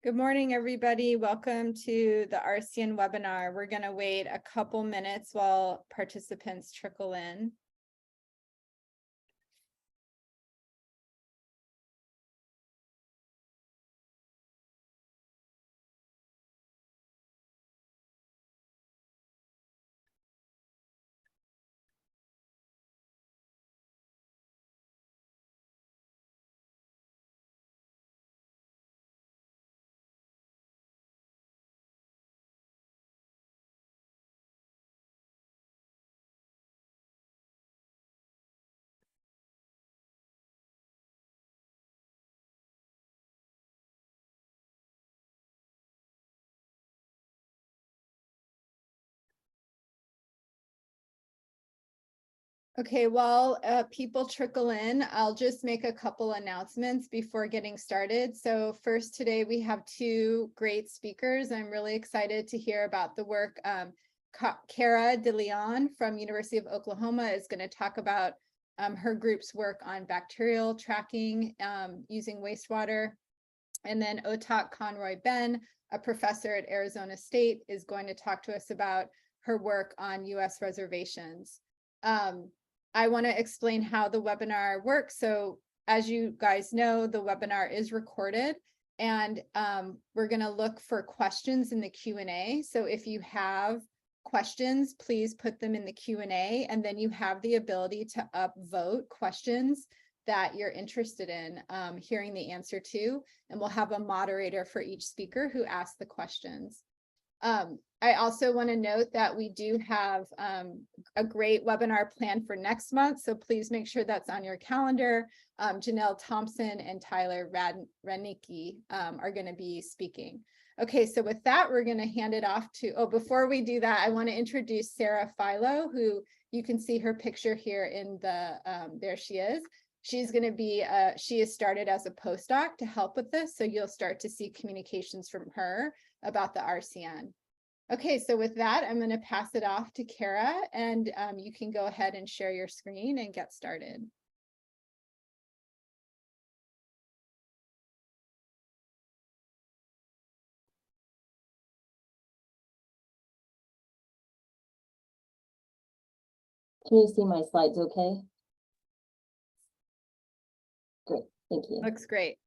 Good morning, everybody. Welcome to the RCN webinar. We're going to wait a couple minutes while participants trickle in. Okay, while people trickle in, I'll just make a couple announcements before getting started. So first, today we have two great speakers. I'm really excited to hear about the work. Cara de León from University of Oklahoma is going to talk about her group's work on bacterial tracking using wastewater. And then Conroy-Ben, a professor at Arizona State, is going to talk to us about her work on US reservations. I want to explain how the webinar works. So as you guys know, the webinar is recorded, and we're going to look for questions in the Q&A. So if you have questions, please put them in the Q&A, and then you have the ability to upvote questions that you're interested in hearing the answer to, and we'll have a moderator for each speaker who asks the questions. I also want to note that we do have a great webinar planned for next month, so please make sure that's on your calendar. Janelle Thompson and Tyler Radnicki are going to be speaking. Okay, so with that, we're going to hand it off to, before we do that, I want to introduce Sarah Philo, who you can see her picture here in the, there she is. She's going to be, she has started as a postdoc to help with this, so you'll start to see communications from her about the RCN. Okay, so with that, I'm going to pass it off to Cara, and you can go ahead and share your screen and get started. Can you see my slides okay? Great, thank you. Looks great.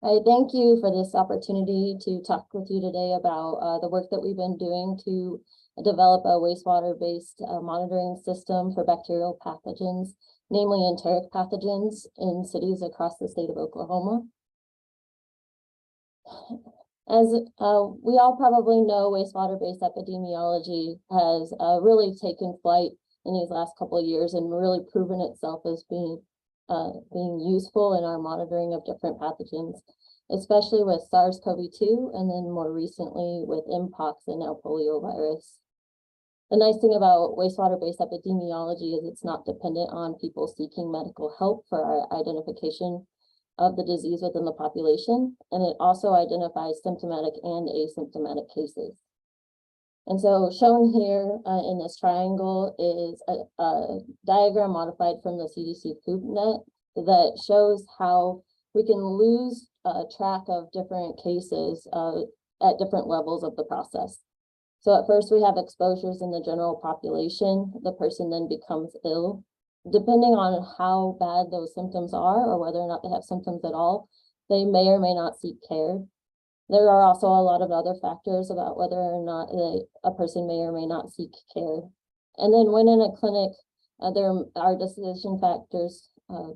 I thank you for this opportunity to talk with you today about the work that we've been doing to develop a wastewater-based monitoring system for bacterial pathogens, namely enteric pathogens in cities across the state of Oklahoma. As we all probably know, wastewater-based epidemiology has really taken flight in these last couple of years and really proven itself as being useful in our monitoring of different pathogens, especially with SARS-CoV-2 and then more recently with Mpox and now poliovirus. The nice thing about wastewater-based epidemiology is it's not dependent on people seeking medical help for our identification of the disease within the population, and it also identifies symptomatic and asymptomatic cases. And so shown here in this triangle is a diagram modified from the CDC FoodNet that shows how we can lose track of different cases at different levels of the process. So at first we have exposures in the general population. The person then becomes ill. Depending on how bad those symptoms are or whether or not they have symptoms at all, they may or may not seek care. There are also a lot of other factors about whether or not a person may or may not seek care. And then when in a clinic, there are decision factors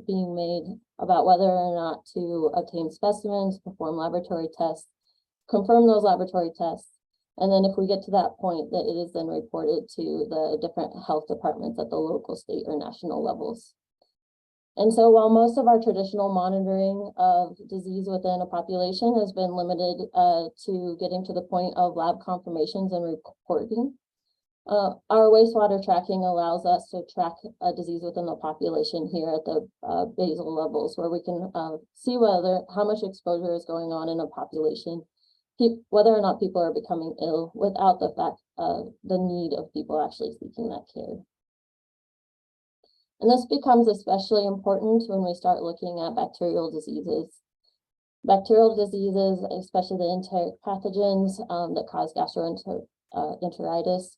being made about whether or not to obtain specimens, perform laboratory tests, confirm those laboratory tests. And then if we get to that point, that it is then reported to the different health departments at the local, state, or national levels. And so while most of our traditional monitoring of disease within a population has been limited to getting to the point of lab confirmations and reporting, our wastewater tracking allows us to track a disease within the population here at the basal levels, where we can see how much exposure is going on in a population, whether or not people are becoming ill without the fact of the need of people actually seeking that care. And this becomes especially important when we start looking at bacterial diseases. Bacterial diseases, especially the enteric pathogens that cause gastroenteritis,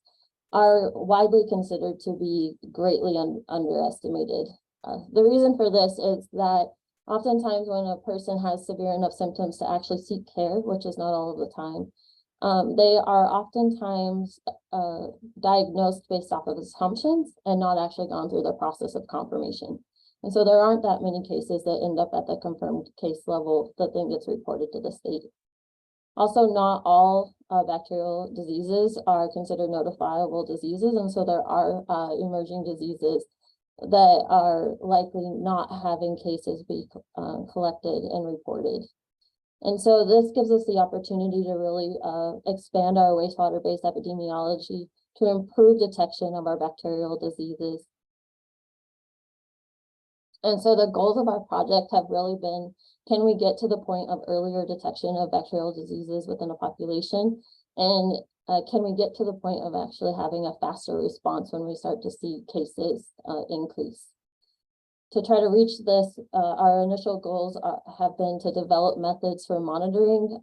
are widely considered to be greatly underestimated. The reason for this is that oftentimes when a person has severe enough symptoms to actually seek care, which is not all of the time, they are oftentimes diagnosed based off of assumptions and not actually gone through the process of confirmation. And so there aren't that many cases that end up at the confirmed case level that then gets reported to the state. Also, not all bacterial diseases are considered notifiable diseases, and so there are emerging diseases that are likely not having cases be collected and reported. And so this gives us the opportunity to really expand our wastewater-based epidemiology to improve detection of our bacterial diseases. And so the goals of our project have really been, can we get to the point of earlier detection of bacterial diseases within a population? And can we get to the point of actually having a faster response when we start to see cases increase? To try to reach this, our initial goals have been to develop methods for monitoring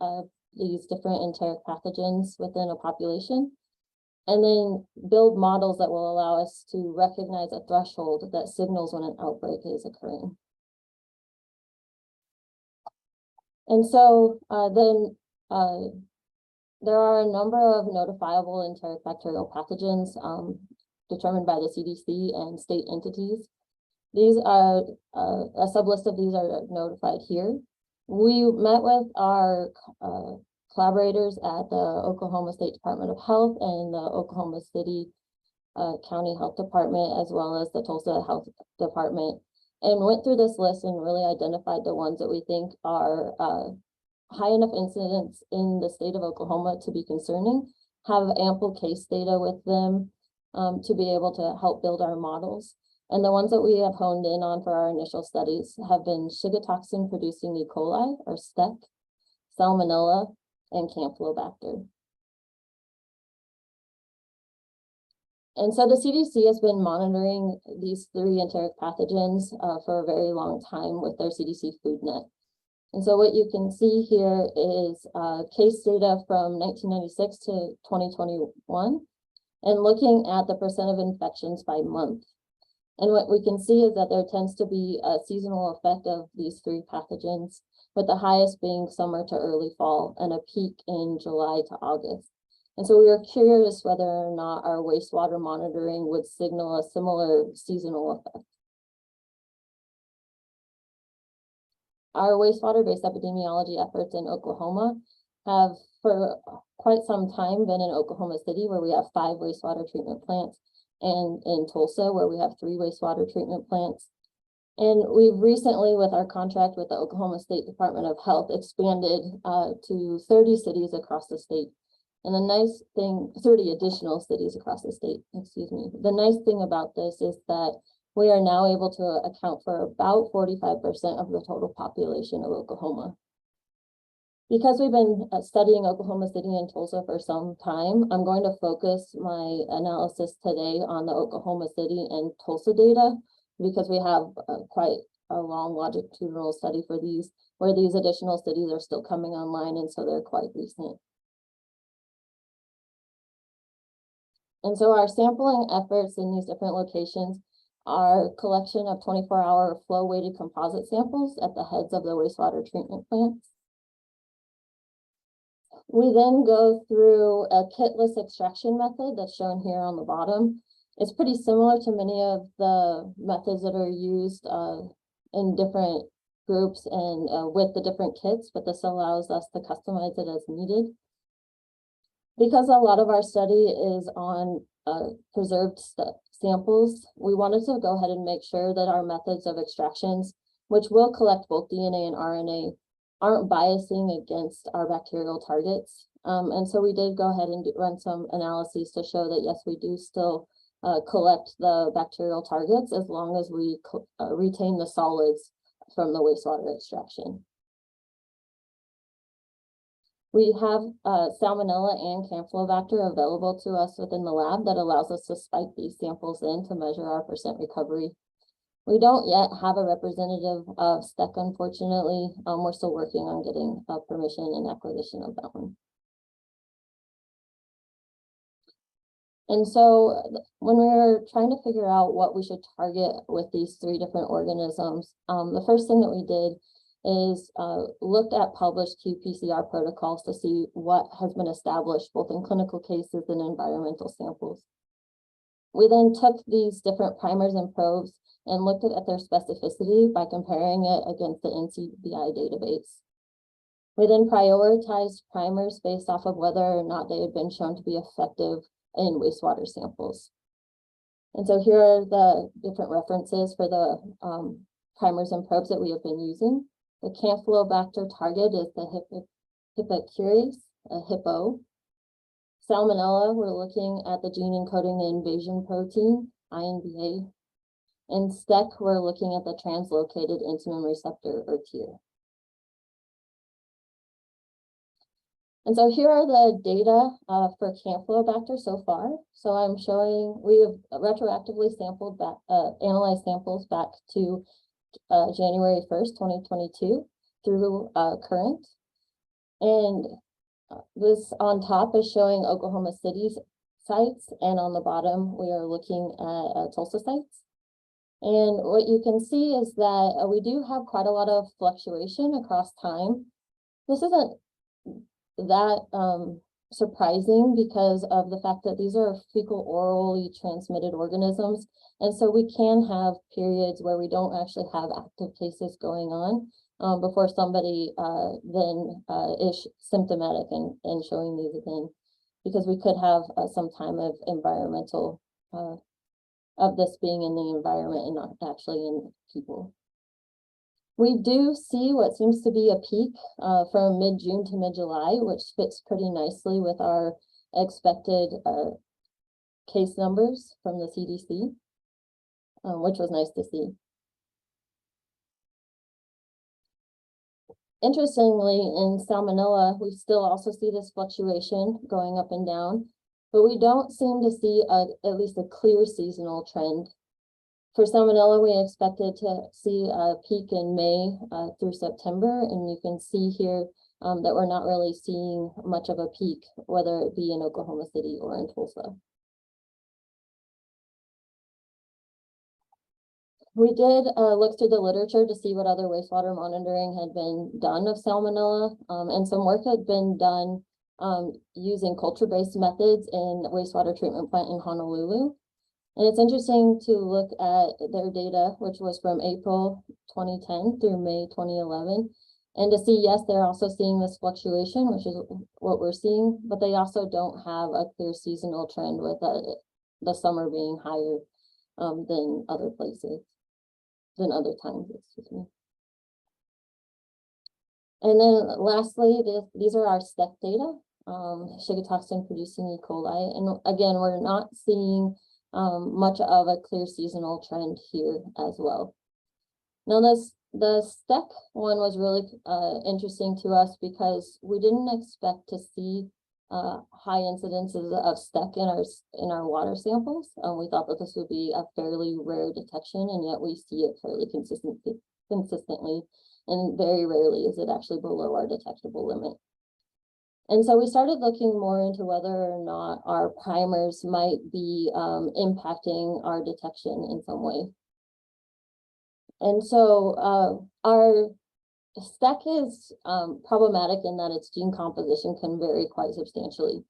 these different enteric pathogens within a population, and then build models that will allow us to recognize a threshold that signals when an outbreak is occurring. And so there are a number of notifiable enteric bacterial pathogens determined by the CDC and state entities. These are, a sublist of these are notified here. We met with our collaborators at the Oklahoma State Department of Health and the Oklahoma City County Health Department, as well as the Tulsa Health Department, and went through this list and really identified the ones that we think are high enough incidence in the state of Oklahoma to be concerning, have ample case data with them to be able to help build our models. And the ones that we have honed in on for our initial studies have been Shiga toxin producing E. coli, or STEC, Salmonella, and Campylobacter. And so the CDC has been monitoring these 3 enteric pathogens for a very long time with their CDC FoodNet. And so what you can see here is case data from 1996 to 2021, and looking at the % of infections by month. And what we can see is that there tends to be a seasonal effect of these 3 pathogens, with the highest being summer to early fall and a peak in July to August. And so we were curious whether or not our wastewater monitoring would signal a similar seasonal effect. Our wastewater-based epidemiology efforts in Oklahoma have for quite some time been in Oklahoma City, where we have 5 wastewater treatment plants, and in Tulsa, where we have 3 wastewater treatment plants. And we've recently, with our contract with the Oklahoma State Department of Health, expanded to 30 cities across the state. And the nice thing, 30 additional cities across the state, excuse me. The nice thing about this is that we are now able to account for about 45% of the total population of Oklahoma. Because we've been studying Oklahoma City and Tulsa for some time, I'm going to focus my analysis today on the Oklahoma City and Tulsa data, because we have quite a long longitudinal study for these, where these additional cities are still coming online, and so they're quite recent. And so our sampling efforts in these different locations are collection of 24-hour flow-weighted composite samples at the heads of the wastewater treatment plants. We then go through a kitless extraction method that's shown here on the bottom. It's pretty similar to many of the methods that are used in different groups and with the different kits, but this allows us to customize it as needed. Because a lot of our study is on preserved samples, we wanted to go ahead and make sure that our methods of extractions, which will collect both DNA and RNA, aren't biasing against our bacterial targets. And so we did go ahead and run some analyses to show that, yes, we do still collect the bacterial targets as long as we retain the solids from the wastewater extraction. We have Salmonella and Campylobacter available to us within the lab that allows us to spike these samples in to measure our % recovery. We don't yet have a representative of STEC, unfortunately. We're still working on getting permission and acquisition of that one. And so when we were trying to figure out what we should target with these 3 different organisms, the first thing that we did is looked at published qPCR protocols to see what has been established both in clinical cases and environmental samples. We then took these different primers and probes and looked at their specificity by comparing it against the NCBI database. We then prioritized primers based off of whether or not they had been shown to be effective in wastewater samples. And so here are the different references for the primers and probes that we have been using. The Campylobacter target is the Hippocurus, Hippo. Salmonella, we're looking at the gene encoding the invasion protein, INVA. And STEC, we're looking at the translocated insulin receptor, or TIR. And so here are the data for Campylobacter so far. So I'm showing, we have retroactively sampled back, analyzed samples back to January 1st, 2022 through current. And this on top is showing Oklahoma City's sites, and on the bottom, we are looking at Tulsa sites. And what you can see is that we do have quite a lot of fluctuation across time. This isn't that surprising because of the fact that these are fecal orally transmitted organisms. And so we can have periods where we don't actually have active cases going on before somebody then is symptomatic and showing these again, because we could have some time of environmental of this being in the environment and not actually in people. We do see what seems to be a peak from mid-June to mid-July, which fits pretty nicely with our expected case numbers from the CDC, which was nice to see. Interestingly, in Salmonella, we still also see this fluctuation going up and down, but we don't seem to see at least a clear seasonal trend. For Salmonella, we expected to see a peak in May through September, and you can see here that we're not really seeing much of a peak, whether it be in Oklahoma City or in Tulsa. We did look through the literature to see what other wastewater monitoring had been done of Salmonella, and some work had been done using culture-based methods in the wastewater treatment plant in Honolulu. And it's interesting to look at their data, which was from April 2010 through May 2011, and to see, yes, they're also seeing this fluctuation, which is what we're seeing, but they also don't have a clear seasonal trend with the summer being higher than other places, than other times, excuse me. And then lastly, these are our STEC data, Shiga toxin producing E. coli. And again, we're not seeing much of a clear seasonal trend here as well. Now the STEC one was really interesting to us because we didn't expect to see high incidences of STEC in our water samples. We thought that this would be a fairly rare detection, and yet we see it fairly consistently, and very rarely is it actually below our detectable limit. And so we started looking more into whether or not our primers might be impacting our detection in some way. And so our STEC is problematic in that its gene composition can vary quite substantially.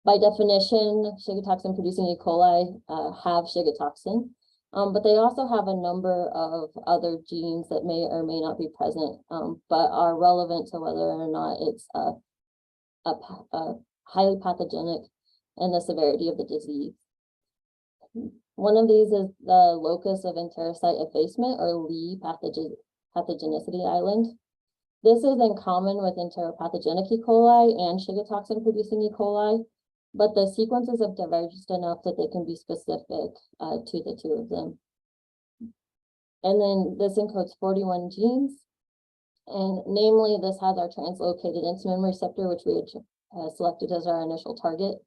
By definition, Shiga toxin producing E. coli have Shiga toxin, but they also have a number of other genes that may or may not be present, but are relevant to whether or not it's highly pathogenic and the severity of the disease. One of these is the locus of enterocyte effacement, or Lee pathogenicity island. This is in common with enteropathogenic E. coli and Shiga toxin producing E. coli, but the sequences have diverged enough that they can be specific to the two of them. And then this encodes 41 genes. And namely, this has our translocated insulin receptor, which we had selected as our initial target.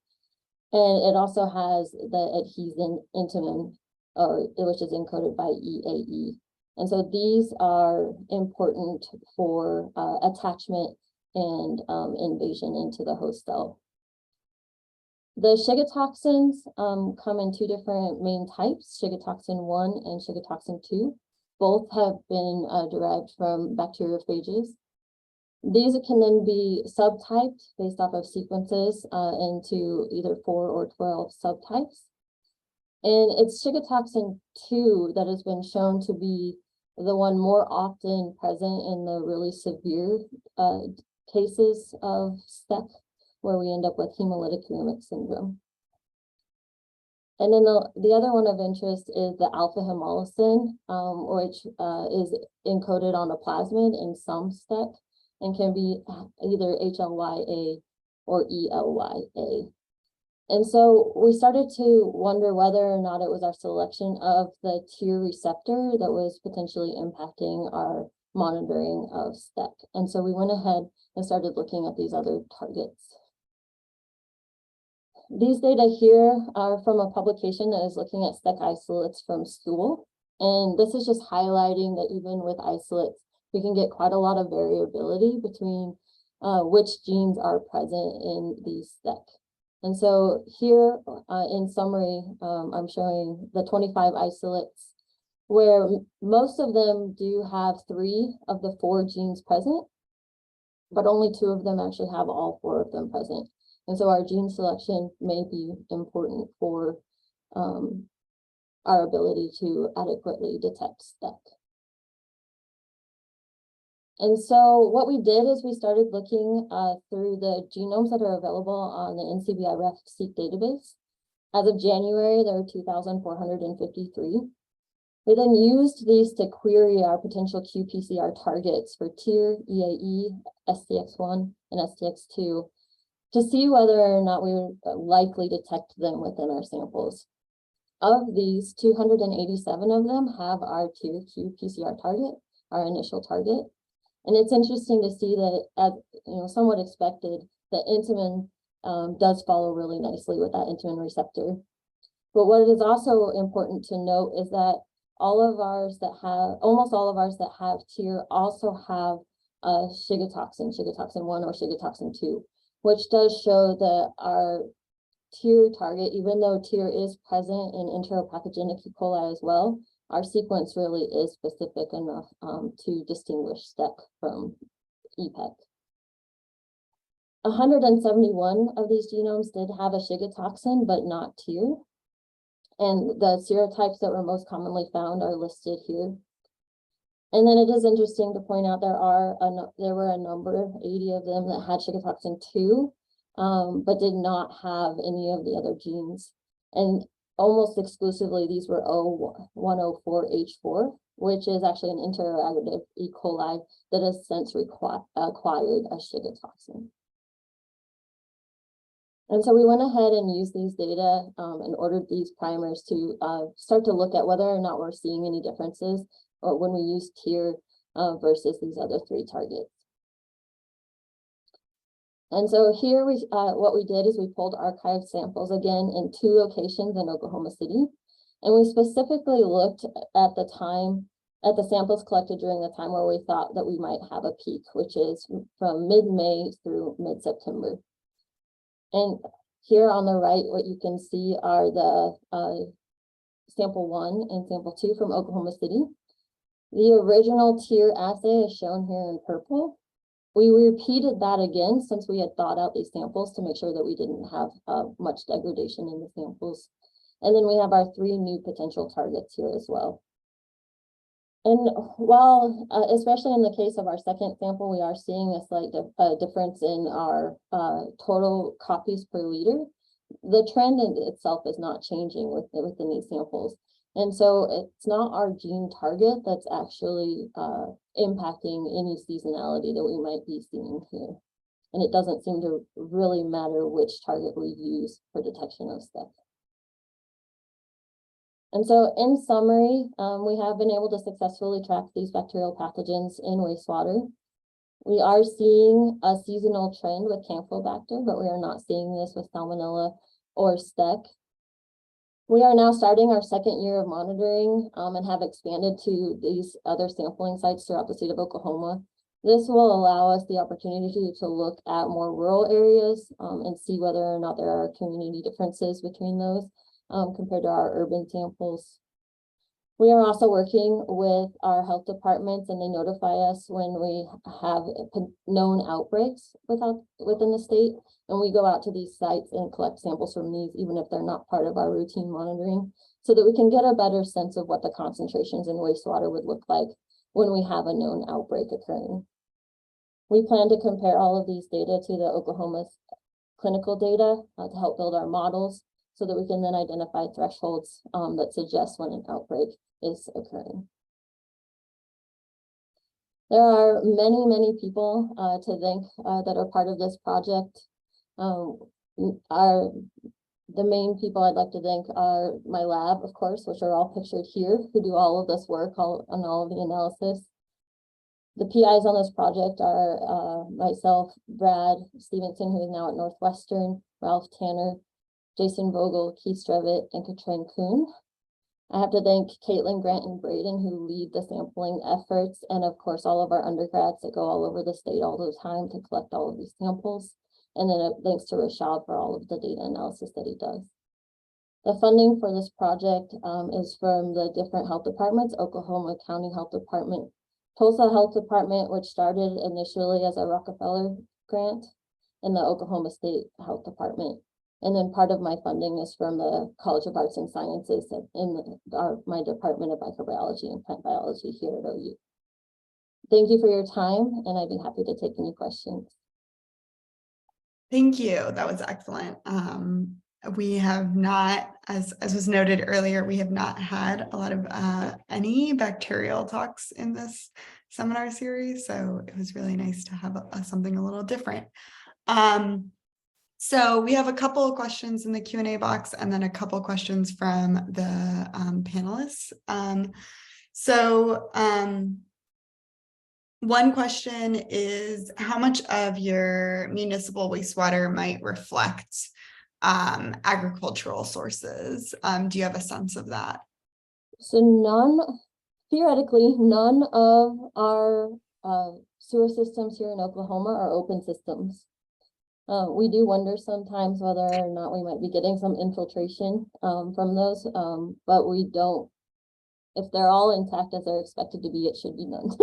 And it also has the adhesin intimin which is encoded by EAE. And so these are important for attachment and invasion into the host cell. The Shiga toxins come in two different main types, Shiga toxin 1 and Shiga toxin 2. Both have been derived from bacteriophages. These can then be subtyped based off of sequences into either 4 or 12 subtypes. And it's Shiga toxin 2 that has been shown to be the one more often present in the really severe cases of STEC, where we end up with hemolytic uremic syndrome. And then the other one of interest is the alpha hemolysin, which is encoded on a plasmid in some STEC and can be either HLYA or ELYA. And so we started to wonder whether or not it was our selection of the TIR receptor that was potentially impacting our monitoring of STEC. And so we went ahead and started looking at these other targets. These data here are from a publication that is looking at STEC isolates from stool. And this is just highlighting that even with isolates, we can get quite a lot of variability between which genes are present in these STEC. And so here in summary, I'm showing the 25 isolates where most of them do have 3 of the 4 genes present, but only 2 of them actually have all 4 of them present. And so our gene selection may be important for our ability to adequately detect STEC. And so what we did is we started looking through the genomes that are available on the NCBI-RefSeq database. As of January, there were 2,453. We then used these to query our potential qPCR targets for TIR, EAE, STX1, and STX2 to see whether or not we would likely detect them within our samples. Of these, 287 of them have our TIR qPCR target, our initial target. And it's interesting to see that, as somewhat expected, that intamin does follow really nicely with that intamin receptor. But what is also important to note is that almost all of ours that have TIR also have a Shiga toxin 1 or Shiga toxin 2, which does show that our TIR target, even though TIR is present in enteropathogenic E. coli as well, our sequence really is specific enough to distinguish STEC from EPEC. 171 of these genomes did have a Shiga toxin, but not TIR. And the serotypes that were most commonly found are listed here. And then it is interesting to point out there were a number, 80 of them, that had Shiga toxin 2, but did not have any of the other genes. And almost exclusively, these were O104H4, which is actually an interaggregative E. coli that has since acquired a Shiga toxin. And so we went ahead and used these data and ordered these primers to start to look at whether or not we're seeing any differences when we use TIR versus these other 3 targets. And so here what we did is we pulled archived samples again in 2 locations in Oklahoma City. And we specifically looked at the samples collected during the time where we thought that we might have a peak, which is from mid-May through mid-September. And here on the right, what you can see are the sample 1 and sample 2 from Oklahoma City. The original TIR assay is shown here in purple. We repeated that again since we had thawed out these samples to make sure that we didn't have much degradation in the samples. And then we have our 3 new potential targets here as well. And while, especially in the case of our second sample, we are seeing a slight difference in our total copies per liter, the trend in itself is not changing within these samples. And so it's not our gene target that's actually impacting any seasonality that we might be seeing here. And it doesn't seem to really matter which target we use for detection of STEC. And so in summary, we have been able to successfully track these bacterial pathogens in wastewater. We are seeing a seasonal trend with Campylobacter, but we are not seeing this with Salmonella or STEC. We are now starting our second year of monitoring and have expanded to these other sampling sites throughout the state of Oklahoma. This will allow us the opportunity to look at more rural areas and see whether or not there are community differences between those compared to our urban samples. We are also working with our health departments, and they notify us when we have known outbreaks within the state. And we go out to these sites and collect samples from these, even if they're not part of our routine monitoring, so that we can get a better sense of what the concentrations in wastewater would look like when we have a known outbreak occurring. We plan to compare all of these data to the Oklahoma's clinical data to help build our models, so that we can then identify thresholds that suggest when an outbreak is occurring. There are many, many people to thank that are part of this project. The main people I'd like to thank are my lab, of course, which are all pictured here, who do all of this work on all of the analysis. The PIs on this project are myself, Brad Stevenson, who is now at Northwestern, Ralph Tanner, Jason Vogel, Keith Strevitt, and Katrin Kuhn. I have to thank Caitlin, Grant, and Braden, who lead the sampling efforts, and of course all of our undergrads that go all over the state all the time to collect all of these samples. And then thanks to Rashad for all of the data analysis that he does. The funding for this project is from the different health departments: Oklahoma County Health Department, Tulsa Health Department, which started initially as a Rockefeller grant, and the Oklahoma State Health Department. And then part of my funding is from the College of Arts and Sciences in my Department of Microbiology and Plant Biology here at OU. Thank you for your time, and I'd be happy to take any questions. Thank you. That was excellent. We have not, as was noted earlier, we have not had a lot of any bacterial talks in this seminar series, so it was really nice to have something a little different. So we have a couple of questions in the Q&A box, and then a couple of questions from the panelists. One question is, how much of your municipal wastewater might reflect agricultural sources? Do you have a sense of that? So theoretically, none of our sewer systems here in Oklahoma are open systems. We do wonder sometimes whether or not we might be getting some infiltration from those, but we don't. If they're all intact as they're expected to be, it should be none.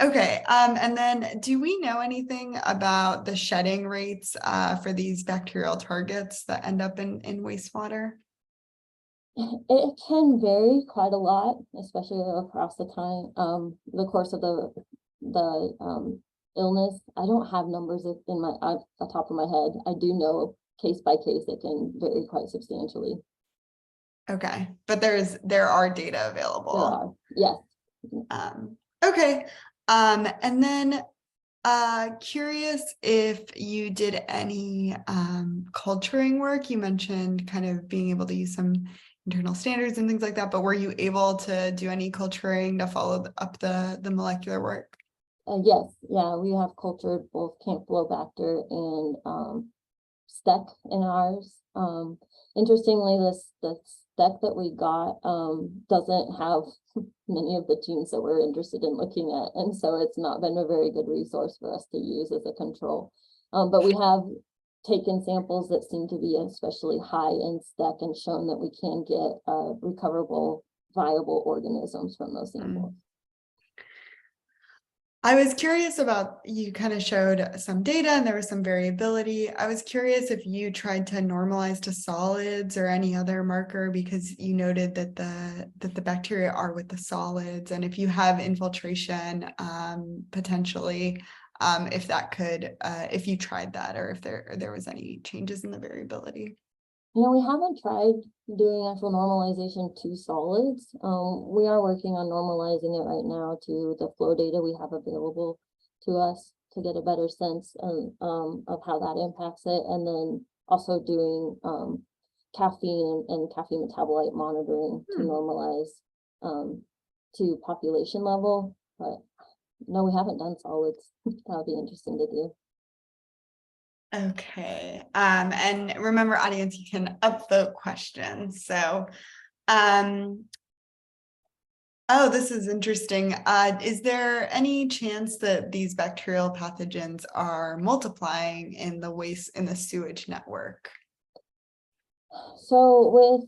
Okay. And then do we know anything about the shedding rates for these bacterial targets that end up in wastewater? It can vary quite a lot, especially across the the course of the illness. I don't have numbers in the top of my head. I do know case by case it can vary quite substantially. Okay, but there are data available. There are, yes. Okay, and then curious if you did any culturing work. You mentioned kind of being able to use some internal standards and things like that, but were you able to do any culturing to follow up the molecular work? Yes, yeah, we have cultured both Campylobacter and STEC in ours. Interestingly, the STEC that we got doesn't have many of the genes that we're interested in looking at, and so it's not been a very good resource for us to use as a control. But we have taken samples that seem to be especially high in STEC and shown that we can get recoverable, viable organisms from those samples. I was curious about, you kind of showed some data and there was some variability. I was curious if you tried to normalize to solids or any other marker, because you noted that the bacteria are with the solids, and if you have infiltration potentially, if that could, if you tried that, or if there was any changes in the variability. You know, we haven't tried doing actual normalization to solids. We are working on normalizing it right now to the flow data we have available to us to get a better sense of how that impacts it, and then also doing caffeine and caffeine metabolite monitoring to normalize to population level. But no, we haven't done solids. That would be interesting to do. Okay. And remember, audience, you can upvote questions. So, oh, this is interesting. Is there any chance that these bacterial pathogens are multiplying in the sewage network? So with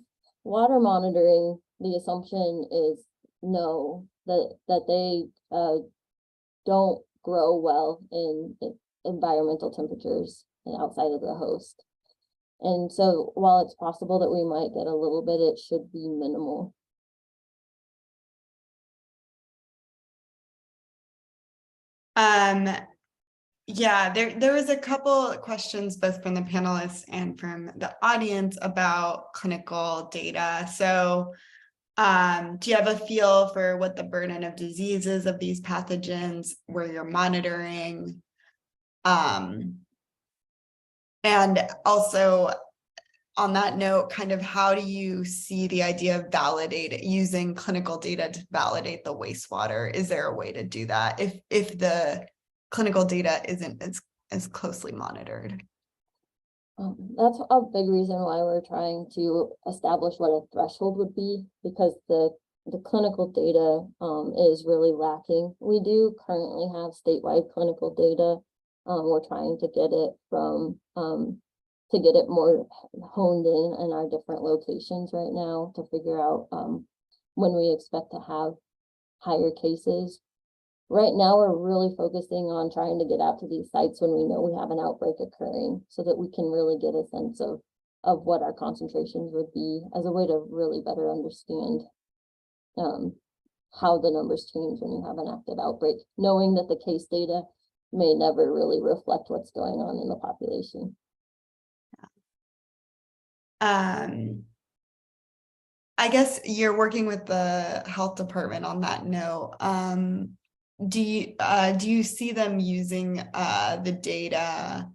water monitoring, the assumption is no, that they don't grow well in environmental temperatures and outside of the host. And so while it's possible that we might get a little bit, it should be minimal. Yeah, there was a couple questions both from the panelists and from the audience about clinical data. So do you have a feel for what the burden of diseases of these pathogens where you're monitoring? And also on that note, kind of how do you see the idea of using clinical data to validate the wastewater? Is there a way to do that if the clinical data isn't as closely monitored? That's a big reason why we're trying to establish what a threshold would be, because the clinical data is really lacking. We do currently have statewide clinical data. We're trying to get it from to get it more honed in our different locations right now to figure out when we expect to have higher cases. Right now, we're really focusing on trying to get out to these sites when we know we have an outbreak occurring, so that we can really get a sense of what our concentrations would be, as a way to really better understand how the numbers change when you have an active outbreak, knowing that the case data may never really reflect what's going on in the population. I guess you're working with the health department on that note. Do you see them using the data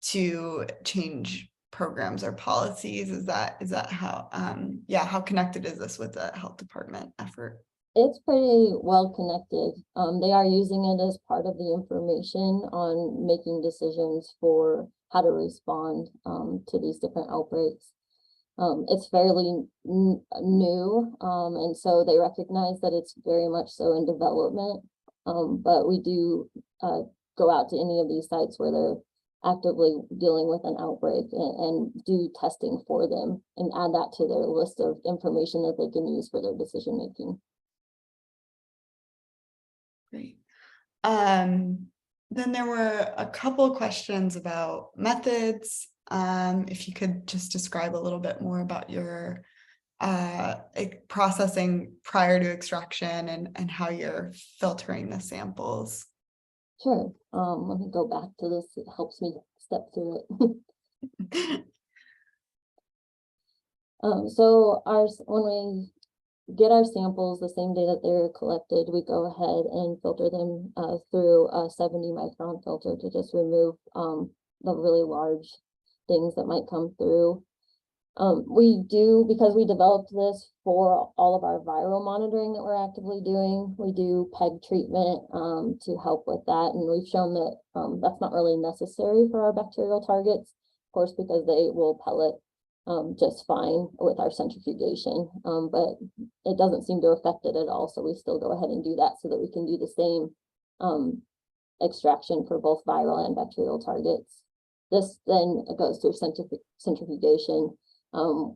to change programs or policies? Is that how yeah, how connected is this with the health department effort? It's pretty well connected. They are using it as part of the information on making decisions for how to respond to these different outbreaks. It's fairly new, and so they recognize that it's very much so in development. But we do go out to any of these sites where they're actively dealing with an outbreak and do testing for them and add that to their list of information that they can use for their decision making. Great. Then there were a couple questions about methods. If you could just describe a little bit more about your processing prior to extraction and how you're filtering the samples. Sure. Let me go back to this. It helps me step through it. So when we get our samples the same day that they're collected, we go ahead and filter them through a 70 micron filter to just remove the really large things that might come through. We do, because we developed this for all of our viral monitoring that we're actively doing, we do PEG treatment to help with that. And we've shown that that's not really necessary for our bacterial targets, of course, because they will pellet just fine with our centrifugation, but it doesn't seem to affect it at all. So we still go ahead and do that so that we can do the same extraction for both viral and bacterial targets. This then goes through centrifugation.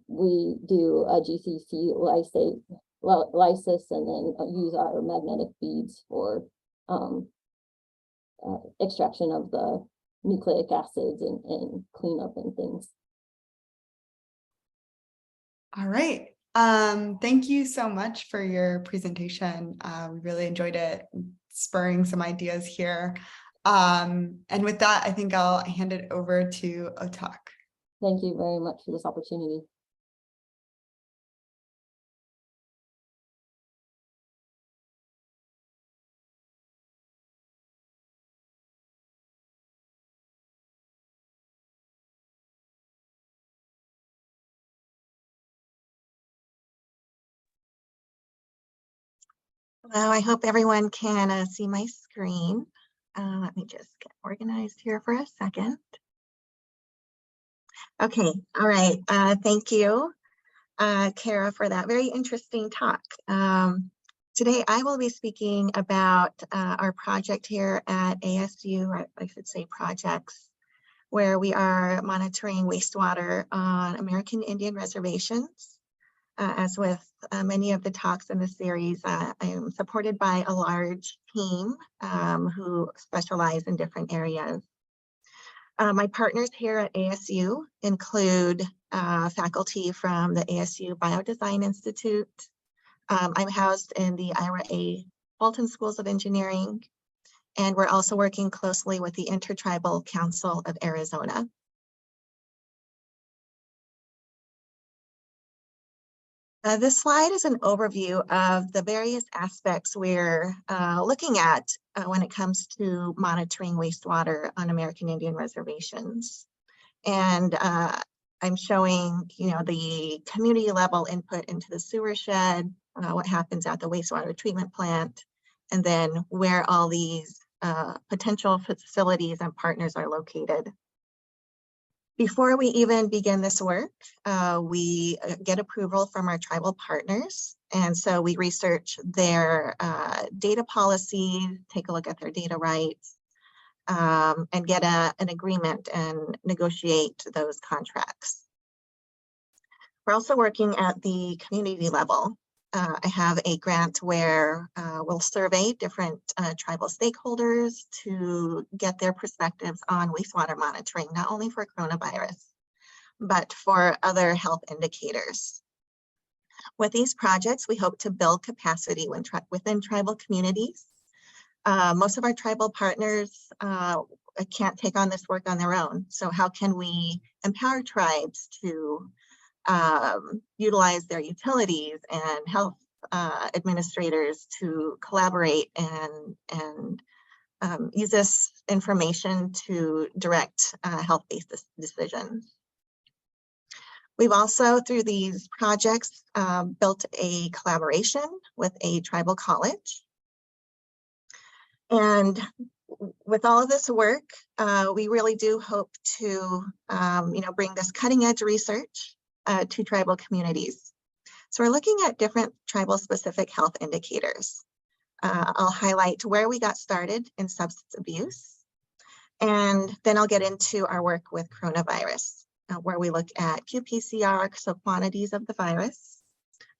We do a GCC lysis and then use our magnetic beads for extraction of the nucleic acids and cleanup and things. All right. Thank you so much for your presentation. We really enjoyed it, spurring some ideas here. And with that, I think I'll hand it over to Otak. Thank you very much for this opportunity. Hello, I hope everyone can see my screen. Let me just get organized here for a second. Okay, all right. Thank you, Kara, for that very interesting talk. Today, I will be speaking about our project here at ASU, or I should say projects, where we are monitoring wastewater on American Indian reservations. As with many of the talks in the series, I am supported by a large team who specialize in different areas. My partners here at ASU include faculty from the ASU Biodesign Institute. I'm housed in the Ira A. Bolton Schools of Engineering, and we're also working closely with the Intertribal Council of Arizona. This slide is an overview of the various aspects we're looking at when it comes to monitoring wastewater on American Indian reservations. And I'm showing, the community level input into the sewer shed, what happens at the wastewater treatment plant, and then where all these potential facilities and partners are located. Before we even begin this work, we get approval from our tribal partners. And so we research their data policy, take a look at their data rights, and get an agreement and negotiate those contracts. We're also working at the community level. I have a grant where we'll survey different tribal stakeholders to get their perspectives on wastewater monitoring, not only for coronavirus, but for other health indicators. With these projects, we hope to build capacity within tribal communities. Most of our tribal partners can't take on this work on their own. So how can we empower tribes to utilize their utilities and health administrators to collaborate and use this information to direct health-based decisions. We've also, through these projects, built a collaboration with a tribal college. And with all of this work, we really do hope to bring this cutting-edge research to tribal communities. So we're looking at different tribal specific health indicators. I'll highlight where we got started in substance abuse, and then I'll get into our work with coronavirus, where we look at qPCR, so quantities of the virus,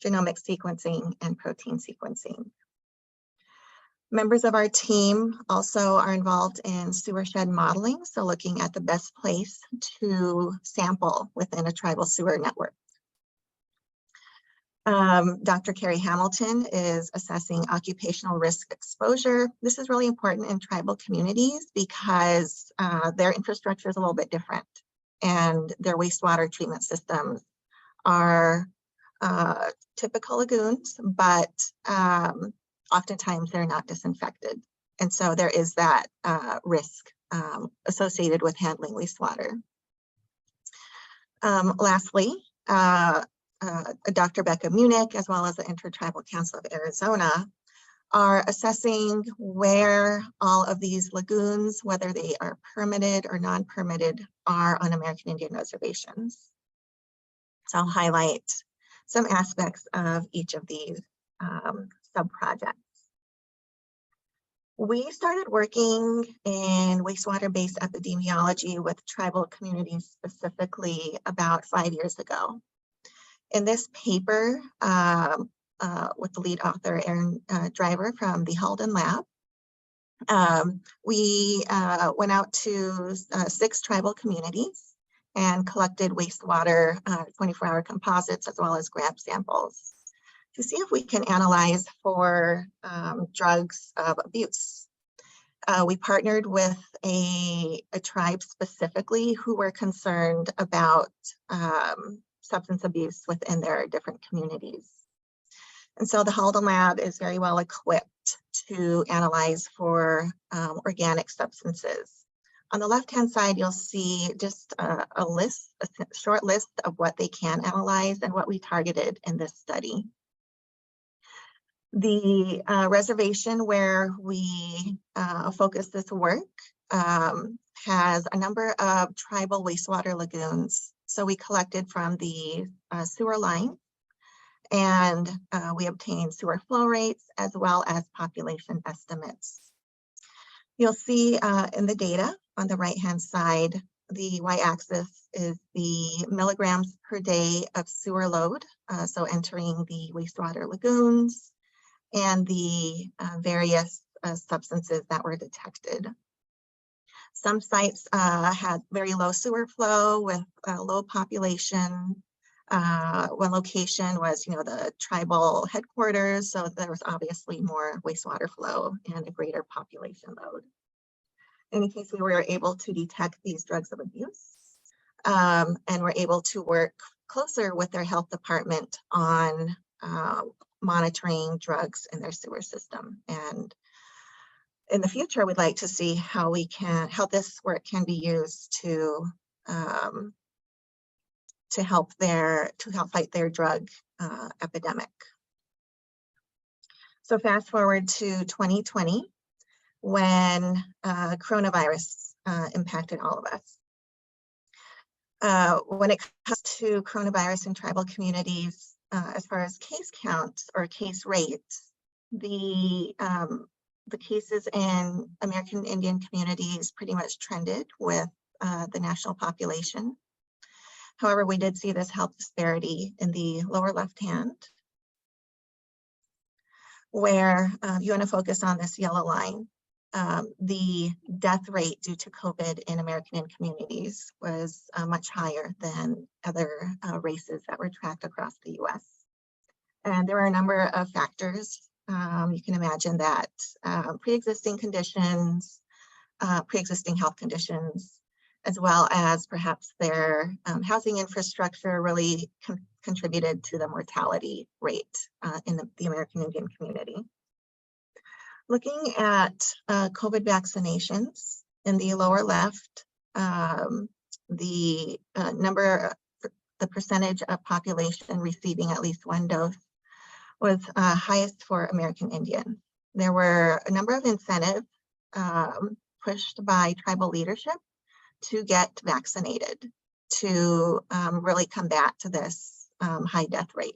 genomic sequencing, and protein sequencing. Members of our team also are involved in sewer shed modeling, so looking at the best place to sample within a tribal sewer network. Dr. Carrie Hamilton is assessing occupational risk exposure. This is really important in tribal communities because their infrastructure is a little bit different, and their wastewater treatment systems are typical lagoons, but oftentimes they're not disinfected. And so there is that risk associated with handling wastewater. Lastly, Dr. Becca Munich, as well as the Intertribal Council of Arizona, are assessing where all of these lagoons, whether they are permitted or non-permitted, are on American Indian reservations. So I'll highlight some aspects of each of these sub-projects. We started working in wastewater-based epidemiology with tribal communities specifically about 5 years ago. In this paper, with the lead author, Aaron Driver from the Halden Lab, we went out to 6 tribal communities and collected wastewater 24-hour composites as well as grab samples to see if we can analyze for drugs of abuse. We partnered with a tribe specifically who were concerned about substance abuse within their different communities. And so the Halden Lab is very well equipped to analyze for organic substances. On the left-hand side, you'll see just a short list of what they can analyze and what we targeted in this study. The reservation where we focus this work has a number of tribal wastewater lagoons. So we collected from the sewer line, and we obtained sewer flow rates as well as population estimates. You'll see in the data on the right-hand side, the y-axis is the milligrams per day of sewer load, so entering the wastewater lagoons, and the various substances that were detected. Some sites had very low sewer flow with low population. One location was, the tribal headquarters, so there was obviously more wastewater flow and a greater population load. In any case, we were able to detect these drugs of abuse, and were able to work closer with their health department on monitoring drugs in their sewer system. And in the future, we'd like to see how this work can be used to help fight their drug epidemic. So fast forward to 2020, when coronavirus impacted all of us. When it comes to coronavirus in tribal communities, as far as case counts or case rates, the cases in American Indian communities pretty much trended with the national population. However, we did see this health disparity in the lower left hand, where you want to focus on this yellow line. The death rate due to COVID in American Indian communities was much higher than other races that were tracked across the US. And there are a number of factors. You can imagine that pre-existing conditions, pre-existing health conditions, as well as perhaps their housing infrastructure really contributed to the mortality rate in the American Indian community. Looking at COVID vaccinations in the lower left, the percentage of population receiving at least one dose was highest for American Indian. There were a number of incentives pushed by tribal leadership to get vaccinated to really combat this high death rate.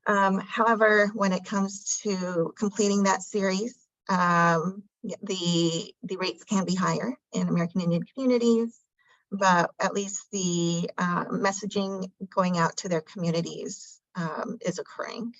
However, when it comes to completing that series, the rates can be higher in American Indian communities, but at least the messaging going out to their communities is occurring.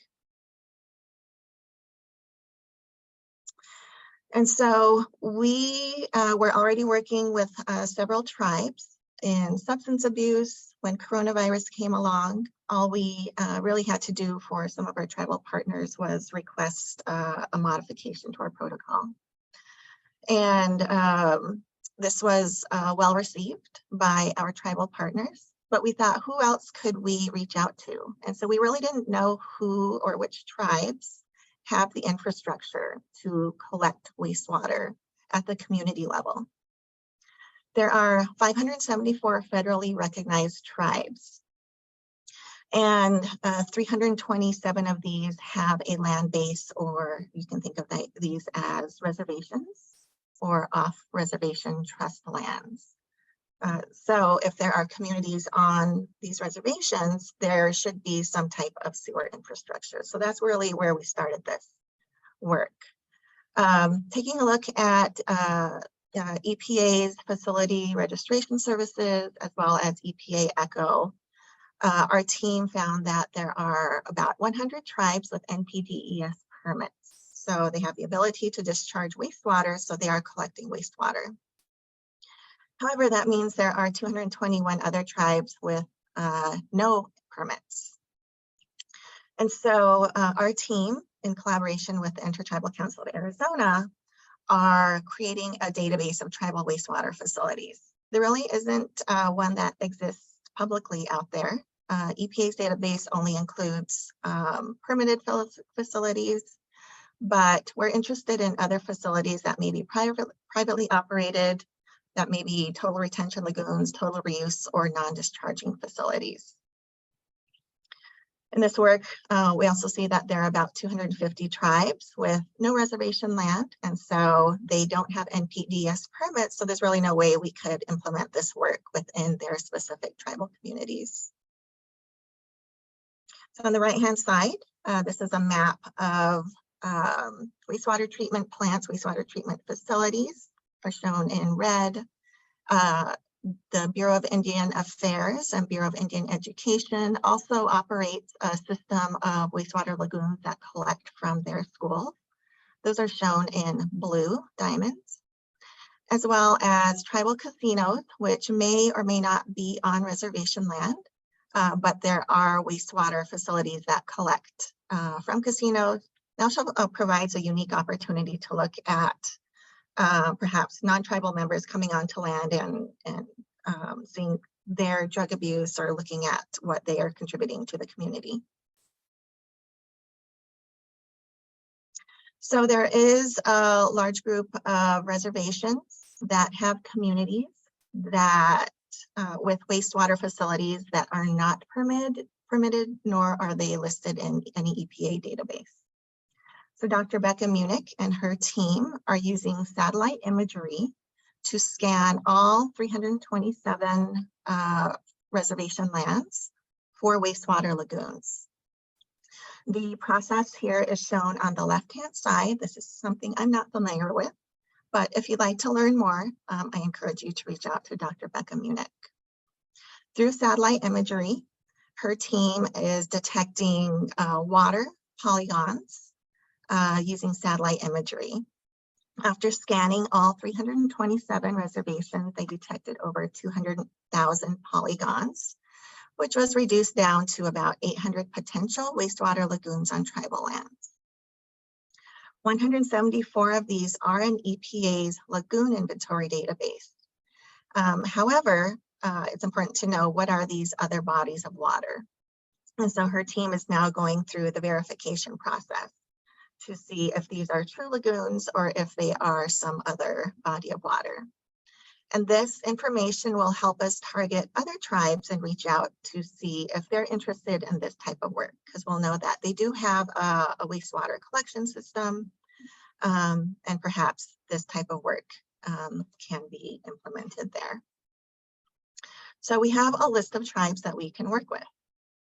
And so we were already working with several tribes in substance abuse. When coronavirus came along, all we really had to do for some of our tribal partners was request a modification to our protocol. And this was well received by our tribal partners, but we thought, who else could we reach out to? And so we really didn't know who or which tribes have the infrastructure to collect wastewater at the community level. There are 574 federally recognized tribes, and 327 of these have a land base, or you can think of these as reservations or off-reservation trust lands. So if there are communities on these reservations, there should be some type of sewer infrastructure. So that's really where we started this work. Taking a look at EPA's facility registration services, as well as EPA ECHO, our team found that there are about 100 tribes with NPDES permits. So they have the ability to discharge wastewater, so they are collecting wastewater. However, that means there are 221 other tribes with no permits. And so our team, in collaboration with the Intertribal Council of Arizona, are creating a database of tribal wastewater facilities. There really isn't one that exists publicly out there. EPA's database only includes permitted facilities, but we're interested in other facilities that may be privately operated, that may be total retention lagoons, total reuse, or non-discharging facilities. In this work, we also see that there are about 250 tribes with no reservation land, and so they don't have NPDES permits, so there's really no way we could implement this work within their specific tribal communities. So on the right-hand side, this is a map of wastewater treatment plants, wastewater treatment facilities are shown in red. The Bureau of Indian Affairs and Bureau of Indian Education also operates a system of wastewater lagoons that collect from their schools. Those are shown in blue diamonds, as well as tribal casinos, which may or may not be on reservation land, but there are wastewater facilities that collect from casinos. It also provides a unique opportunity to look at perhaps non-tribal members coming onto land and seeing their drug abuse or looking at what they are contributing to the community. So there is a large group of reservations that have communities that with wastewater facilities that are not permitted, nor are they listed in any EPA database. So Dr. Becca Munich and her team are using satellite imagery to scan all 327 reservation lands for wastewater lagoons. The process here is shown on the left-hand side. This is something I'm not familiar with, but if you'd like to learn more, I encourage you to reach out to Dr. Becca Munich. Through satellite imagery, her team is detecting water polygons using satellite imagery. After scanning all 327 reservations, they detected over 200,000 polygons, which was reduced down to about 800 potential wastewater lagoons on tribal lands. 174 of these are in EPA's lagoon inventory database. However, it's important to know what are these other bodies of water. And so her team is now going through the verification process to see if these are true lagoons or if they are some other body of water. And this information will help us target other tribes and reach out to see if they're interested in this type of work, because we'll know that they do have a wastewater collection system, and perhaps this type of work can be implemented there. So we have a list of tribes that we can work with.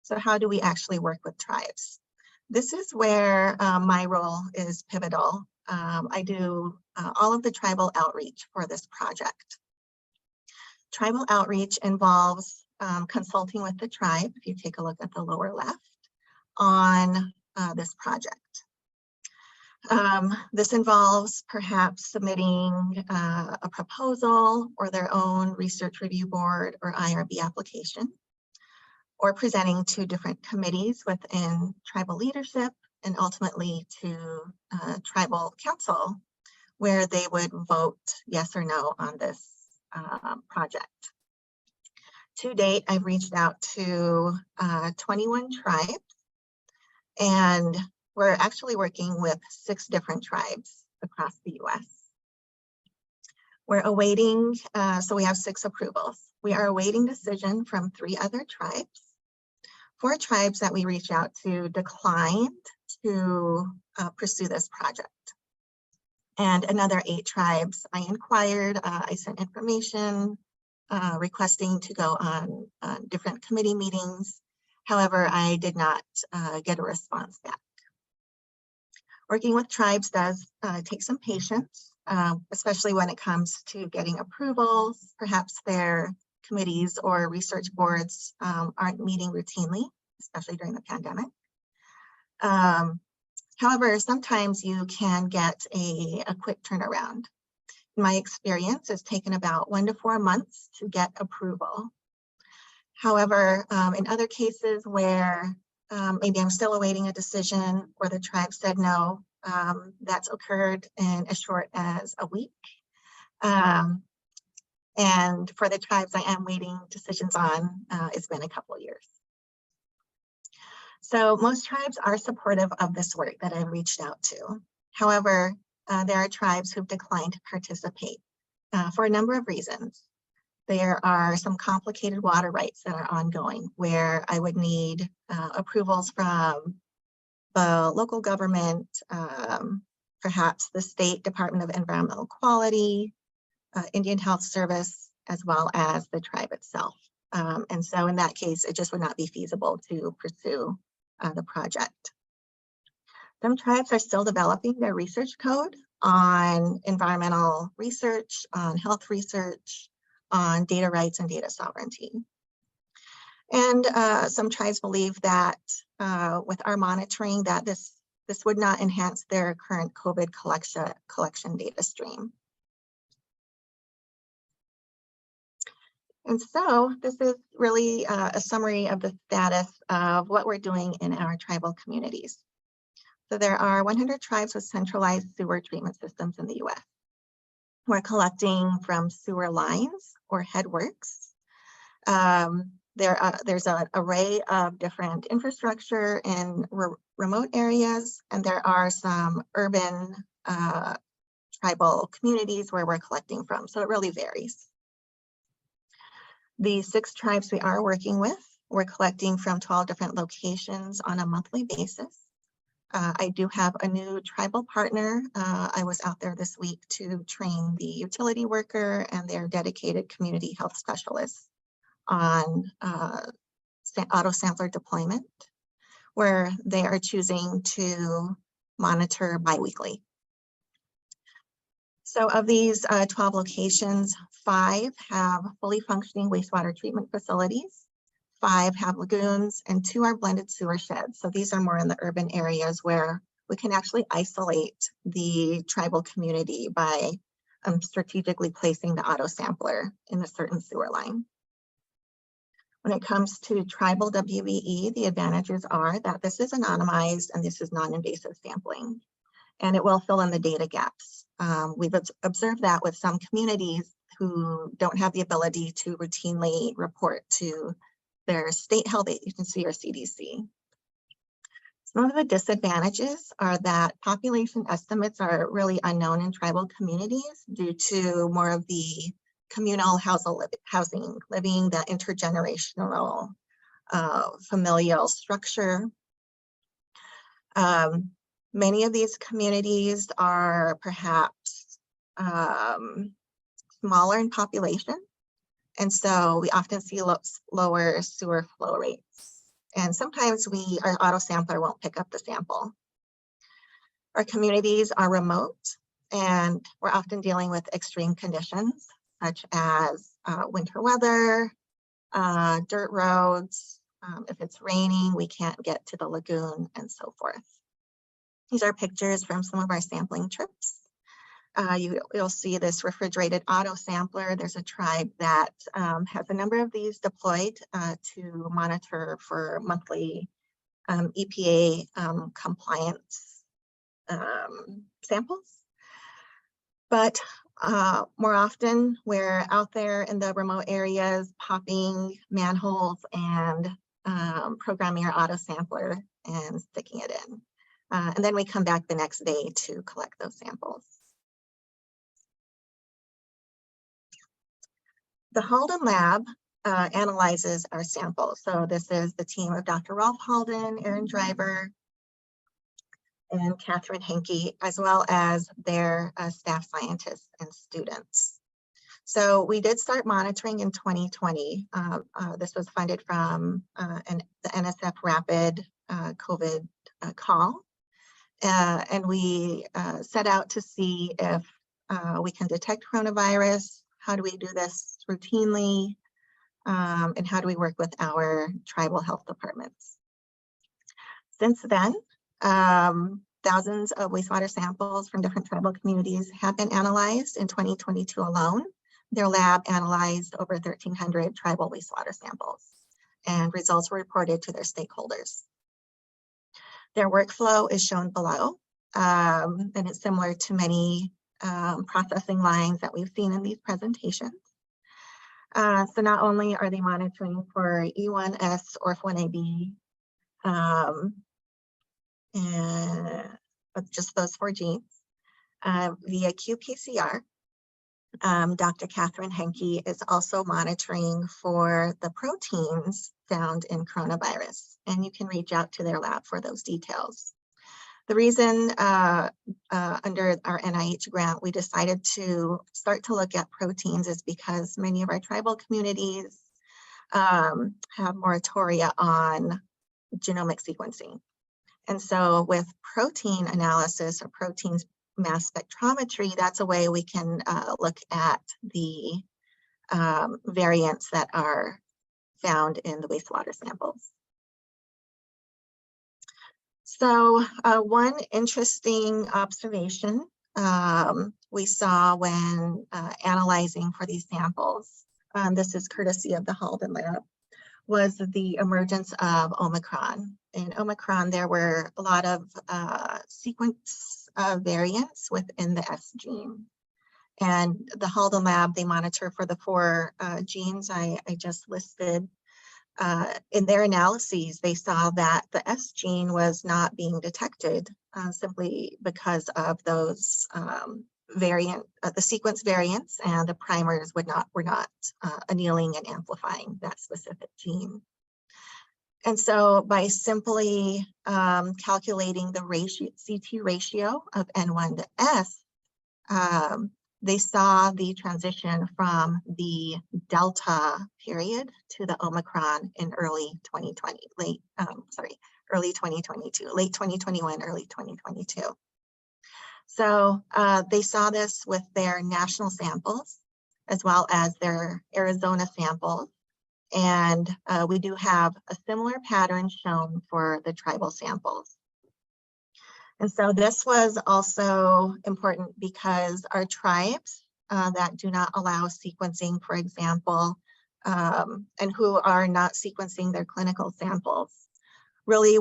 So how do we actually work with tribes? This is where my role is pivotal. I do all of the tribal outreach for this project. Tribal outreach involves consulting with the tribe, if you take a look at the lower left, on this project. This involves perhaps submitting a proposal or their own research review board or IRB application, or presenting to different committees within tribal leadership and ultimately to tribal council, where they would vote yes or no on this project. To date, I've reached out to 21 tribes, and we're actually working with 6 different tribes across the US. We're awaiting, so we have 6 approvals. We are awaiting decision from 3 other tribes. 4 tribes that we reached out to declined to pursue this project. And another 8 tribes, I inquired, I sent information requesting to go on different committee meetings. However, I did not get a response back. Working with tribes does take some patience, especially when it comes to getting approvals. Perhaps their committees or research boards aren't meeting routinely, especially during the pandemic. However, sometimes you can get a quick turnaround. In my experience, it's taken about 1 to 4 months to get approval. However, in other cases where maybe I'm still awaiting a decision or the tribe said no, that's occurred in as short as a week. And for the tribes I am waiting decisions on, it's been a couple of years. So most tribes are supportive of this work that I've reached out to. However, there are tribes who've declined to participate for a number of reasons. There are some complicated water rights that are ongoing where I would need approvals from the local government, perhaps the State Department of Environmental Quality, Indian Health Service, as well as the tribe itself. And so in that case, it just would not be feasible to pursue the project. Some tribes are still developing their research code on environmental research, on health research, on data rights and data sovereignty. And some tribes believe that with our monitoring that this would not enhance their current COVID collection data stream. And so this is really a summary of the status of what we're doing in our tribal communities. So there are 100 tribes with centralized sewer treatment systems in the US. We're collecting from sewer lines or headworks. There's an array of different infrastructure in remote areas, and there are some urban tribal communities where we're collecting from. So it really varies. The 6 tribes we are working with, we're collecting from 12 different locations on a monthly basis. I do have a new tribal partner. I was out there this week to train the utility worker and their dedicated community health specialists on auto sampler deployment, where they are choosing to monitor biweekly. So of these 12 locations, 5 have fully functioning wastewater treatment facilities, 5 have lagoons, and 2 are blended sewer sheds. So these are more in the urban areas where we can actually isolate the tribal community by strategically placing the auto sampler in a certain sewer line. When it comes to tribal WBE, the advantages are that this is anonymized and this is non-invasive sampling, and it will fill in the data gaps. We've observed that with some communities who don't have the ability to routinely report to their state health agency or CDC. Some of the disadvantages are that population estimates are really unknown in tribal communities due to more of the communal housing living, the intergenerational familial structure. Many of these communities are perhaps smaller in population, and so we often see lower sewer flow rates. And sometimes our auto sampler won't pick up the sample. Our communities are remote, and we're often dealing with extreme conditions, such as winter weather, dirt roads. If it's raining, we can't get to the lagoon, and so forth. These are pictures from some of our sampling trips. You'll see this refrigerated auto sampler. There's a tribe that has a number of these deployed to monitor for monthly EPA compliance samples. But more often, we're out there in the remote areas popping manholes and programming our auto sampler and sticking it in. And then we come back the next day to collect those samples. The Halden lab analyzes our samples. So this is the team of Dr. Rolf Halden, Aaron Driver, and Catherine Henke, as well as their staff scientists and students. So we did start monitoring in 2020. This was funded from the NSF Rapid COVID call. And we set out to see if we can detect coronavirus. How do we do this routinely? And how do we work with our tribal health departments? Since then, thousands of wastewater samples from different tribal communities have been analyzed. In 2022 alone, their lab analyzed over 1,300 tribal wastewater samples, and results were reported to their stakeholders. Their workflow is shown below, and it's similar to many processing lines that we've seen in these presentations. So not only are they monitoring for E1S or F1AB, and with just those 4 genes, via qPCR, Dr. Catherine Henke is also monitoring for the proteins found in coronavirus, and you can reach out to their lab for those details. The reason under our NIH grant, we decided to start to look at proteins is because many of our tribal communities have moratoria on genomic sequencing. And so with protein analysis or proteins mass spectrometry, that's a way we can look at the variants that are found in the wastewater samples. So one interesting observation we saw when analyzing for these samples, this is courtesy of the Halden lab, was the emergence of Omicron. In Omicron, there were a lot of sequence variants within the S gene. And the Halden lab, they monitor for the 4 genes I just listed. In their analyses, they saw that the S gene was not being detected simply because of those the sequence variants, and the primers were not annealing and amplifying that specific gene. And so by simply calculating the CT ratio of N1 to S, they saw the transition from the Delta period to the Omicron in early 2020, early 2022, late 2021, early 2022. So they saw this with their national samples, as well as their Arizona samples. And we do have a similar pattern shown for the tribal samples. And so this was also important because our tribes that do not allow sequencing, for example, and who are not sequencing their clinical samples, really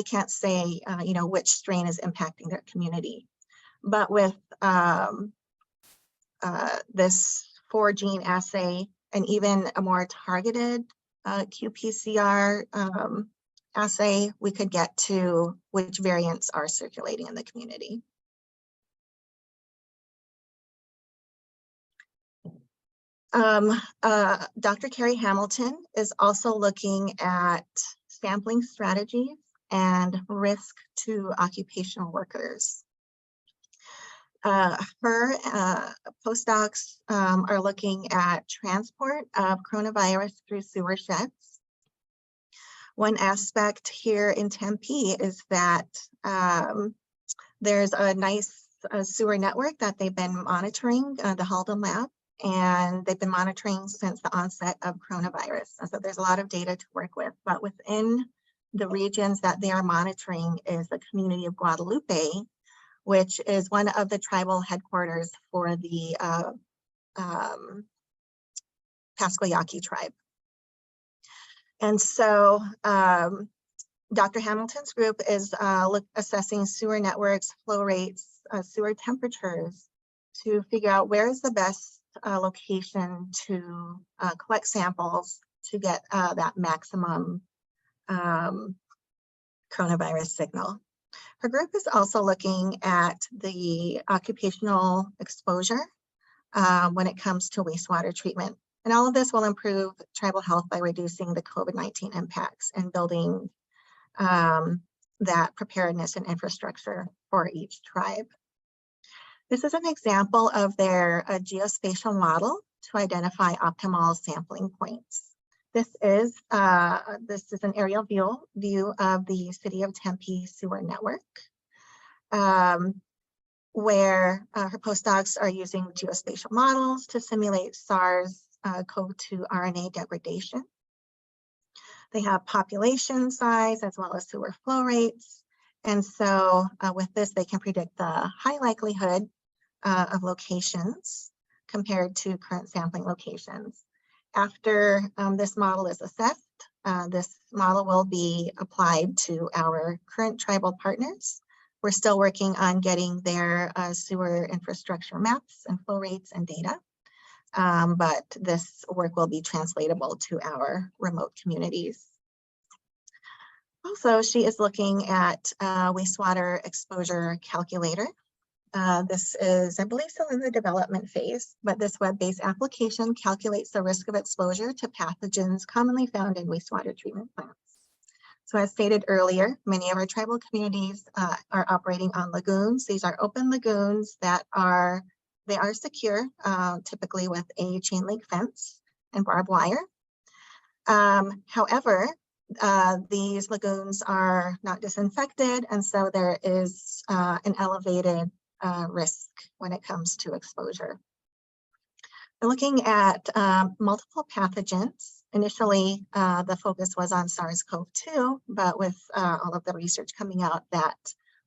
can't say, which strain is impacting their community. But with this 4-gene assay and even a more targeted qPCR assay, we could get to which variants are circulating in the community. Dr. Carrie Hamilton is also looking at sampling strategies and risk to occupational workers. Her postdocs are looking at transport of coronavirus through sewer sheds. One aspect here in Tempe is that there's a nice sewer network that they've been monitoring, the Halden lab, and they've been monitoring since the onset of coronavirus. And so there's a lot of data to work with, but within the regions that they are monitoring is the community of Guadalupe, which is one of the tribal headquarters for the Pascoyaqui tribe. And so Dr. Hamilton's group is assessing sewer networks, flow rates, sewer temperatures to figure out where is the best location to collect samples to get that maximum coronavirus signal. Her group is also looking at the occupational exposure when it comes to wastewater treatment. And all of this will improve tribal health by reducing the COVID-19 impacts and building that preparedness and infrastructure for each tribe. This is an example of their geospatial model to identify optimal sampling points. This is an aerial view of the City of Tempe sewer network, where her postdocs are using geospatial models to simulate SARS-CoV-2 RNA degradation. They have population size as well as sewer flow rates. And so with this, they can predict the high likelihood of locations compared to current sampling locations. After this model is assessed, this model will be applied to our current tribal partners. We're still working on getting their sewer infrastructure maps and flow rates and data, but this work will be translatable to our remote communities. Also, she is looking at wastewater exposure calculator This is, I believe, still in the development phase, but this web-based application calculates the risk of exposure to pathogens commonly found in wastewater treatment plants. So as stated earlier, many of our tribal communities are operating on lagoons. These are open lagoons that are secure, typically with a chain link fence and barbed wire. However, these lagoons are not disinfected, and so there is an elevated risk when it comes to exposure. We're looking at multiple pathogens. Initially, the focus was on SARS-CoV-2, but with all of the research coming out that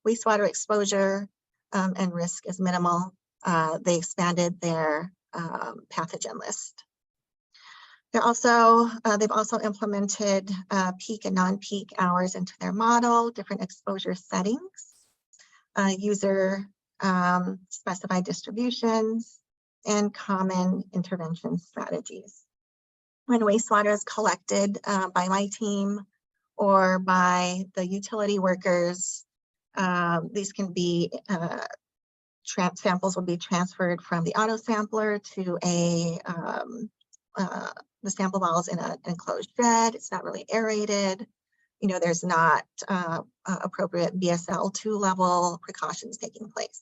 wastewater exposure and risk is minimal, they expanded their pathogen list. They've also implemented peak and non-peak hours into their model, different exposure settings, user specified distributions, and common intervention strategies. When wastewater is collected by my team or by the utility workers, these can be samples will be transferred from the auto sampler to the sample bottles in an enclosed shed. It's not really aerated. You know, there's not appropriate BSL-2 level precautions taking place.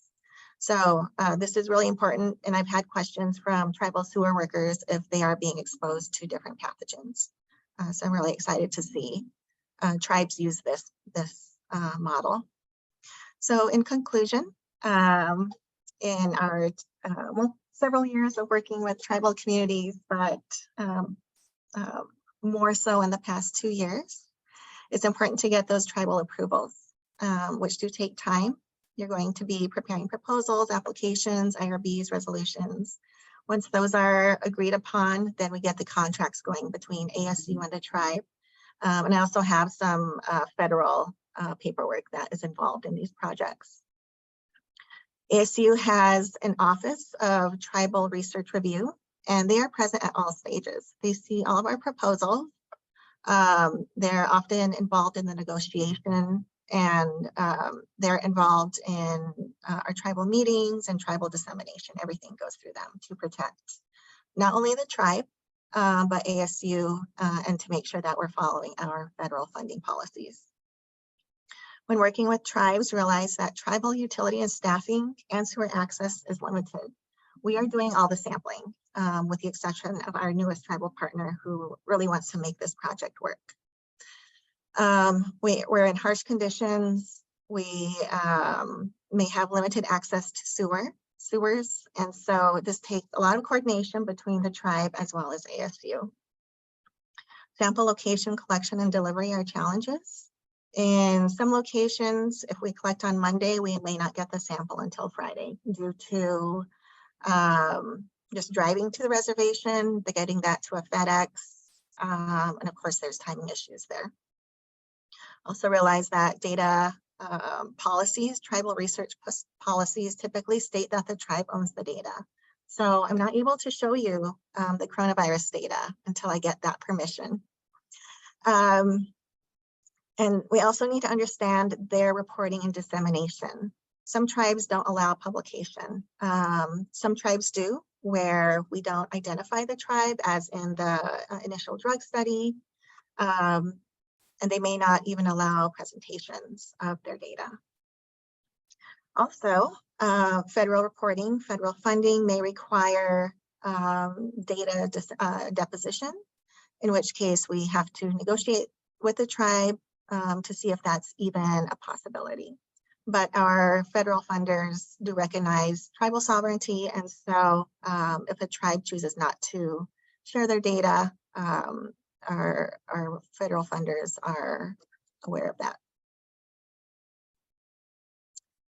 So this is really important, and I've had questions from tribal sewer workers if they are being exposed to different pathogens. So I'm really excited to see tribes use this model. So in conclusion, in our several years of working with tribal communities, but more so in the past 2 years, it's important to get those tribal approvals, which do take time. You're going to be preparing proposals, applications, IRBs, resolutions. Once those are agreed upon, then we get the contracts going between ASU and the tribe. And I also have some federal paperwork that is involved in these projects. ASU has an office of tribal research review, and they are present at all stages. They see all of our proposals. They're often involved in the negotiation, and they're involved in our tribal meetings and tribal dissemination. Everything goes through them to protect not only the tribe, but ASU, and to make sure that we're following our federal funding policies. When working with tribes, realize that tribal utility and staffing and sewer access is limited. We are doing all the sampling, with the exception of our newest tribal partner who really wants to make this project work. We're in harsh conditions. We may have limited access to sewers, and so this takes a lot of coordination between the tribe as well as ASU. Sample location, collection, and delivery are challenges. In some locations, if we collect on Monday, we may not get the sample until Friday due to just driving to the reservation, getting that to a FedEx, and of course there's timing issues there. Also realize that data policies, tribal research policies typically state that the tribe owns the data. So I'm not able to show you the coronavirus data until I get that permission. And we also need to understand their reporting and dissemination. Some tribes don't allow publication. Some tribes do, where we don't identify the tribe as in the initial drug study. And they may not even allow presentations of their data. Also, federal reporting, federal funding may require data deposition, in which case we have to negotiate with the tribe to see if that's even a possibility. But our federal funders do recognize tribal sovereignty, and so if a tribe chooses not to share their data, our federal funders are aware of that.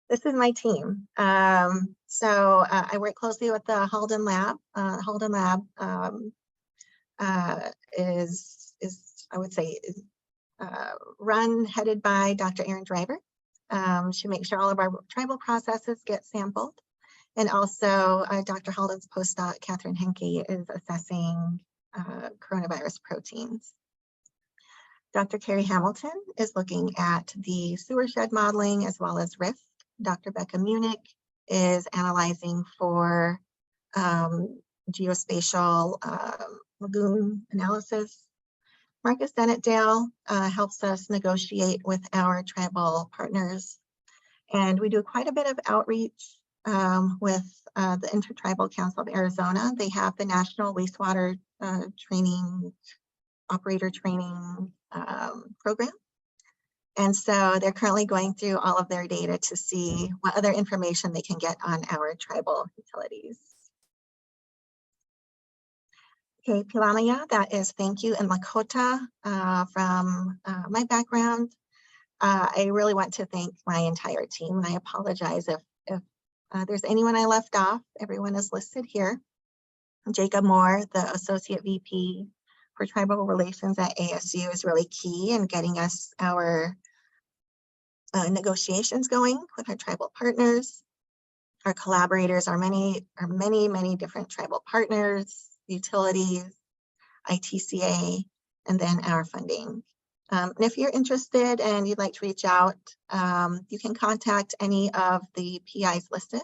This is my team. So I work closely with the Halden Lab. Halden Lab is I would say, headed by Dr. Erin Driver. She makes sure all of our tribal processes get sampled. And also Dr. Halden's postdoc, Catherine Henke, is assessing coronavirus proteins. Dr. Carrie Hamilton is looking at the sewer shed modeling as well as rift. Dr. Becca Munich is analyzing for geospatial lagoon analysis. Marcus Dennett-Dale helps us negotiate with our tribal partners. And we do quite a bit of outreach with the Intertribal Council of Arizona. They have the National Wastewater Operator Training Program. And so they're currently going through all of their data to see what other information they can get on our tribal utilities. Okay, Pilamaya, that is thank you, and Lakota from my background. I really want to thank my entire team, and I apologize if there's anyone I left off. Everyone is listed here. Jacob Moore, the Associate VP for Tribal Relations at ASU, is really key in getting us our negotiations going with our tribal partners. Our collaborators are many different tribal partners, utilities, ITCA, and then our funding. And if you're interested and you'd like to reach out, you can contact any of the PIs listed,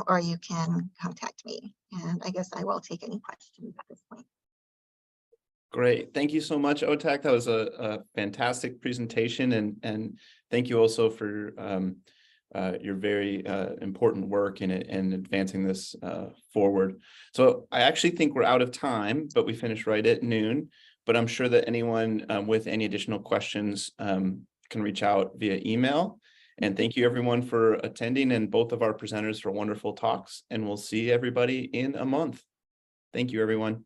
or you can contact me. And I guess I will take any questions at this point. Great. Thank you so much, Otak. That was a fantastic presentation. And thank you also for your very important work in advancing this forward. So I actually think we're out of time, but we finished right at noon. But I'm sure that anyone with any additional questions can reach out via email. And thank you everyone for attending, and both of our presenters for wonderful talks. And we'll see everybody in a month. Thank you, everyone.